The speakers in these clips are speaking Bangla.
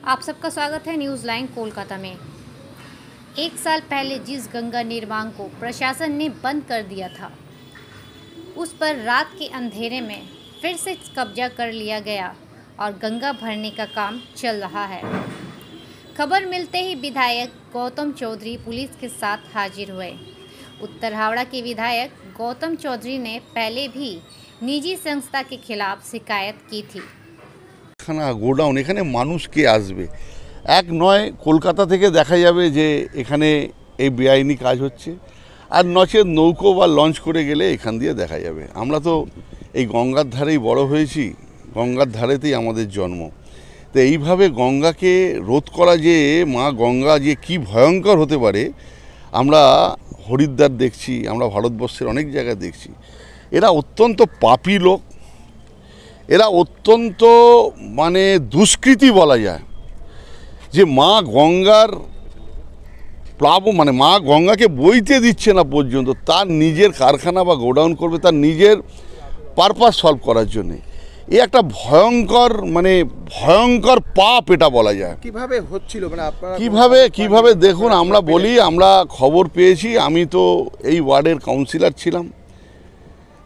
आप सबका स्वागत है न्यूज़ लाइन कोलकाता में। एक साल पहले जिस गंगा निर्माण को प्रशासन ने बंद कर दिया था, उस पर रात के अंधेरे में फिर से कब्जा कर लिया गया और गंगा भरने का काम चल रहा है। खबर मिलते ही विधायक गौतम चौधरी पुलिस के साथ हाजिर हुए। उत्तर हावड़ा के विधायक गौतम चौधरी ने पहले भी निजी संस्था के खिलाफ शिकायत की थी। গোডাউন এখানে মানুষ কে আসবে, এক নয় কলকাতা থেকে দেখা যাবে যে এখানে এই বেআইনি কাজ হচ্ছে, আর নচেত নৌকো বা লঞ্চ করে গেলে এখান দিয়ে দেখা যাবে। আমরা তো এই গঙ্গার ধারেই বড় হয়েছি, গঙ্গার ধারেতেই আমাদের জন্ম। তো এইভাবে গঙ্গাকে রোধ করা যে মা গঙ্গা যে কি ভয়ঙ্কর হতে পারে আমরা হরিদ্বার দেখছি, আমরা ভারতবর্ষের অনেক জায়গায় দেখছি। এরা অত্যন্ত পাপী লোক, এরা অত্যন্ত মানে দুষ্কৃতী বলা যায়। যে মা গঙ্গার মা গঙ্গাকে বইতে দিচ্ছে না পর্যন্ত, তার নিজের কারখানা বা গোডাউন করবে, তার নিজের পারপাস সলভ করার জন্যে। এ একটা ভয়ঙ্কর পাপ এটা বলা যায়। কিভাবে হচ্ছিল মানে আপনারা কিভাবে দেখুন, আমরা বলি, আমরা খবর পেয়েছি, আমি তো এই ওয়ার্ডের কাউন্সিলর ছিলাম।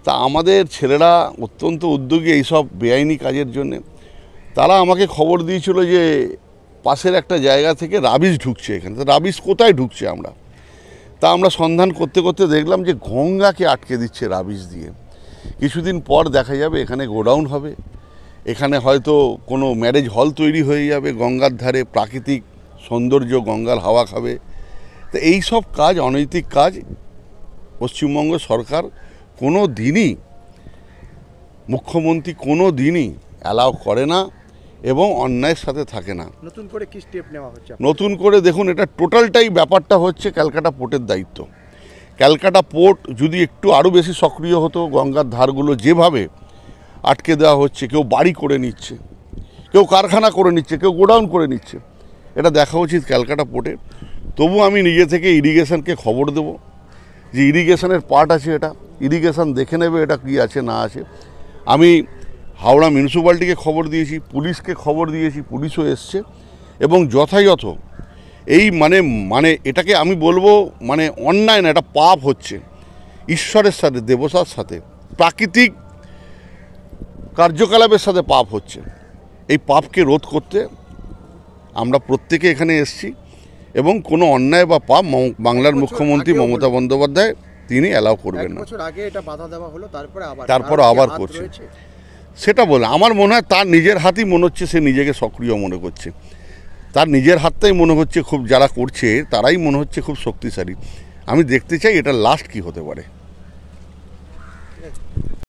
তা আমাদের ছেলেরা অত্যন্ত উদ্যোগী এইসব বেআইনি কাজের জন্যে। তারা আমাকে খবর দিয়েছিল যে পাশের একটা জায়গা থেকে রাবিশ ঢুকছে এখানে। তো রাবিশ কোথায় ঢুকছে আমরা সন্ধান করতে করতে দেখলাম যে গঙ্গাকে আটকে দিচ্ছে রাবিশ দিয়ে। কিছুদিন পর দেখা যাবে এখানে গোডাউন হবে, এখানে হয়তো কোনো ম্যারেজ হল তৈরি হয়ে যাবে, গঙ্গার ধারে প্রাকৃতিক সৌন্দর্য, গঙ্গার হাওয়া খাবে। তো এই সব কাজ, অনৈতিক কাজ পশ্চিমবঙ্গ সরকার কোনো দিনই, মুখ্যমন্ত্রী কোনো দিনই অ্যালাউ করে না এবং অন্যায়ের সাথে থাকে না। নতুন করে কি স্টেপ নেওয়া হচ্ছে? নতুন করে দেখুন, এটা টোটালটাই ব্যাপারটা হচ্ছে ক্যালকাটা পোর্টের দায়িত্ব। ক্যালকাটা পোর্ট যদি একটু আরও বেশি সক্রিয় হতো, গঙ্গার ধারগুলো যেভাবে আটকে দেওয়া হচ্ছে, কেউ বাড়ি করে নিচ্ছে, কেউ কারখানা করে নিচ্ছে, কেউ গোডাউন করে নিচ্ছে, এটা দেখা উচিত ক্যালকাটা পোর্টের। তবু আমি নিজে থেকে ইরিগেশনকে খবর দেবো যে ইরিগেশনের পার্ট আছে, এটা ইরিগেশন দেখে নেবে এটা কি আছে না আছে। আমি হাওড়া মিউনিসিপ্যালিটিকে খবর দিয়েছি, পুলিশকে খবর দিয়েছি, পুলিশও এসছে এবং যথাযথ এই এটাকে আমি বলবো অন্যায় না, এটা পাপ হচ্ছে, ঈশ্বরের সাথে, দেবতার সাথে, প্রাকৃতিক কার্যকলাপের সাথে পাপ হচ্ছে। এই পাপকে রোধ করতে আমরা প্রত্যেকে এখানে এসছি এবং কোনো অন্যায় বা পাপ বাংলার মুখ্যমন্ত্রী মমতা বন্দ্যোপাধ্যায় তিনি অ্যালাউ করবেন না। আগে এটা বাধা দেওয়া হলো, তারপরে আবার করছে, সেটা বলে আমার মনে হয় তার নিজের হাতই মনে হচ্ছে, সে নিজেকে সক্রিয় মনে করছে, তার নিজের হাতটাই মনে হচ্ছে খুব, যারা করছে তারাই মনে হচ্ছে খুব শক্তিশালী। আমি দেখতে চাই এটা লাস্ট কি হতে পারে।